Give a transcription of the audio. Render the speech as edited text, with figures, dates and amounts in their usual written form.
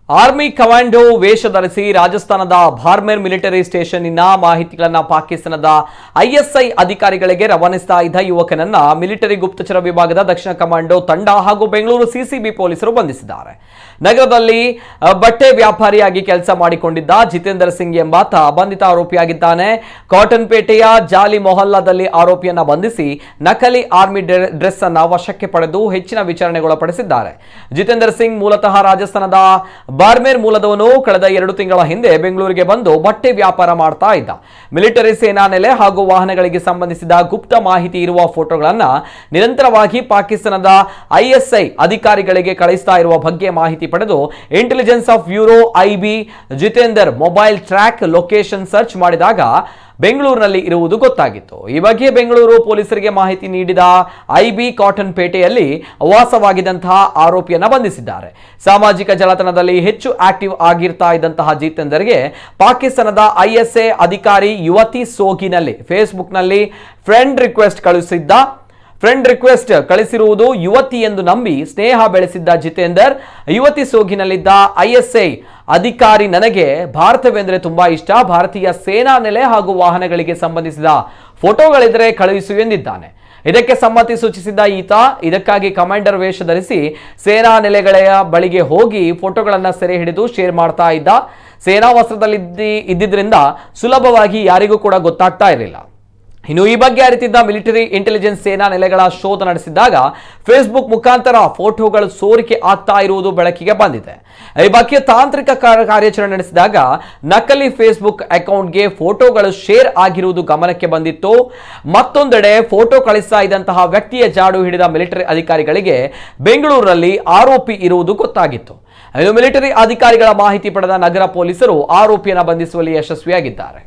Army commando ವೇಷ ಧರಿಸಿ ರಾಜಸ್ಥಾನದ ಬಾರ್ಮೇರ್ ಮಿಲಿಟರಿ ಸ್ಟೇಷನ್ನಿನ ಮಾಹಿತಿಗಳನ್ನು ಪಾಕಿಸ್ತಾನದ ಐಎಸ್ಐ ಅಧಿಕಾರಿಗಳಿಗೆ ರವಾನಿಸ್ತಾ ಇದ್ದ ಯುವಕನನ್ನ ಮಿಲಿಟರಿ ಗುಪ್ತಚರ ವಿಭಾಗದ ದಕ್ಷಿಣ ಕಮಾಂಡೋ ತಂಡ ಹಾಗೂ ಬೆಂಗಳೂರು ಸಿಸಿಬಿ ಪೊಲೀಸರು ಬಂಧಿಸಿದ್ದಾರೆ. ನಗರದಲ್ಲಿ ಬಟ್ಟೆ ವ್ಯಾಪಾರಿಯಾಗಿ ಕೆಲಸ ಮಾಡಿಕೊಂಡಿದ್ದ ಜಿತೇಂದರ್ ಸಿಂಗ್ ಎಂಬಾತ ಬಂಧಿತ ಆರೋಪಿಯಾಗಿದ್ದಾನೆ. ಕಾಟನ್ ಪೇಟೆಯ ಜಾಲಿ ಮೊಹಲ್ಲಾದಲ್ಲಿ ಆರೋಪಿಯನ್ನ ಬಂಧಿಸಿ ನಕಲಿ ಆರ್ಮಿ ಡ್ರೆಸ್ ಅನ್ನ ವಶಕ್ಕೆ ಪಡೆದು ಹೆಚ್ಚಿನ ವಿಚಾರಣೆಗೊಳಪಡಿಸಿದ್ದಾರೆ. ಜಿತೇಂದರ್ ಸಿಂಗ್ ಮೂಲತಃ ರಾಜಸ್ಥಾನದ ಬಾರ್ಮೇರ್ ಮೂಲದವನು. ಕಳೆದ 2 ತಿಂಗಳ ಹಿಂದೆ ಬೆಂಗಳೂರಿಗೆ ಬಂದು ಬಟ್ಟೆ ವ್ಯಾಪಾರ ಮಾಡ್ತಾ ಇದ್ದ. ಮಿಲಿಟರಿ ಸೇನಾ ನೆಲೆ ಹಾಗೂ ವಾಹನಗಳಿಗೆ ಸಂಬಂಧಿಸಿದ ಗುಪ್ತ ಮಾಹಿತಿ ಇರುವ ಫೋಟೋಗಳನ್ನು ನಿರಂತರವಾಗಿ ಪಾಕಿಸ್ತಾನದ ಐಎಸ್ಐ ಅಧಿಕಾರಿಗಳಿಗೆ ಕಳಿಸ್ತಾ ಇರುವ ಬಗ್ಗೆ ಮಾಹಿತಿ ಪಡೆದು intelligence of bureau IB Jitender mobile track location search ಮಾಡಿದಾಗ ಬೆಂಗಳೂರಿನಲ್ಲಿ ಇರುವುದು ಗೊತ್ತಾಗಿತ್ತು. ಈ ಬಗ್ಗೆ ಬೆಂಗಳೂರು ಪೊಲೀಸರಿಗೆ ಮಾಹಿತಿ ನೀಡಿದ ಐಬಿ ಕಾಟನ್ ಪೇಟೆಯಲ್ಲಿ ವಾಸವಾಗಿದ್ದಂತಹ ಆರೋಪಿಯನ್ನ ಬಂಧಿಸಿದ್ದಾರೆ. ಸಾಮಾಜಿಕ ಜಾಲತಾಣದಲ್ಲಿ ಹೆಚ್ಚು ಆಕ್ಟಿವ್ ಆಗಿರ್ತಾ ಇದ್ದಂತಹ ಜಿತೇಂದರ್ಗೆ ಪಾಕಿಸ್ತಾನದ ಐಎಸ್ಎ ಅಧಿಕಾರಿ ಯುವತಿ ಸೋಗಿನಲ್ಲಿ ಫೇಸ್ಬುಕ್ನಲ್ಲಿ ಫ್ರೆಂಡ್ ರಿಕ್ವೆಸ್ಟ್ ಕಳಿಸಿರುವುದು ಯುವತಿ ಎಂದು ನಂಬಿ ಸ್ನೇಹ ಬೆಳೆಸಿದ್ದ ಜಿತೇಂದರ್, ಯುವತಿ ಸೋಗಿನಲ್ಲಿದ್ದ ಐಎಸ್ಐ ಅಧಿಕಾರಿ ನನಗೆ ಭಾರತವೆಂದರೆ ತುಂಬಾ ಇಷ್ಟ, ಭಾರತೀಯ ಸೇನಾ ನೆಲೆ ಹಾಗೂ ವಾಹನಗಳಿಗೆ ಸಂಬಂಧಿಸಿದ ಫೋಟೋಗಳಿದ್ರೆ ಕಳುಹಿಸು ಎಂದಿದ್ದಾನೆ. ಇದಕ್ಕೆ ಸಮ್ಮತಿ ಸೂಚಿಸಿದ್ದ ಈತ ಇದಕ್ಕಾಗಿ ಕಮಾಂಡರ್ ವೇಷ ಧರಿಸಿ ಸೇನಾ ನೆಲೆಗಳ ಬಳಿಗೆ ಹೋಗಿ ಫೋಟೋಗಳನ್ನು ಸೆರೆ ಹಿಡಿದು ಶೇರ್ ಮಾಡ್ತಾ ಇದ್ದ. ಸೇನಾ ವಸ್ತ್ರದಲ್ಲಿ ಇದ್ದಿದ್ರಿಂದ ಸುಲಭವಾಗಿ ಯಾರಿಗೂ ಕೂಡ ಗೊತ್ತಾಗ್ತಾ ಇರಲಿಲ್ಲ. ಇನ್ನು ಈ ಬಗ್ಗೆ ಅರಿತಿದ್ದ ಮಿಲಿಟರಿ ಇಂಟೆಲಿಜೆನ್ಸ್ ಸೇನಾ ನೆಲೆಗಳ ಶೋಧ ನಡೆಸಿದಾಗ ಫೇಸ್ಬುಕ್ ಮುಖಾಂತರ ಫೋಟೋಗಳು ಸೋರಿಕೆ ಆಗ್ತಾ ಇರುವುದು ಬೆಳಕಿಗೆ ಬಂದಿದೆ. ಈ ಬಗ್ಗೆ ತಾಂತ್ರಿಕ ಕಾರ್ಯಾಚರಣೆ ನಡೆಸಿದಾಗ ನಕಲಿ ಫೇಸ್ಬುಕ್ ಅಕೌಂಟ್ಗೆ ಫೋಟೋಗಳು ಶೇರ್ ಆಗಿರುವುದು ಗಮನಕ್ಕೆ ಬಂದಿತ್ತು. ಮತ್ತೊಂದೆಡೆ ಫೋಟೋ ಕಳಿಸ್ತಾ ಇದ್ದಂತಹ ವ್ಯಕ್ತಿಯ ಜಾಡು ಹಿಡಿದ ಮಿಲಿಟರಿ ಅಧಿಕಾರಿಗಳಿಗೆ ಬೆಂಗಳೂರಿನಲ್ಲಿ ಆರೋಪಿ ಇರುವುದು ಗೊತ್ತಾಗಿತ್ತು. ಮಿಲಿಟರಿ ಅಧಿಕಾರಿಗಳ ಮಾಹಿತಿ ಪಡೆದ ನಗರ ಪೊಲೀಸರು ಆರೋಪಿಯನ್ನು ಬಂಧಿಸುವಲ್ಲಿ ಯಶಸ್ವಿಯಾಗಿದ್ದಾರೆ.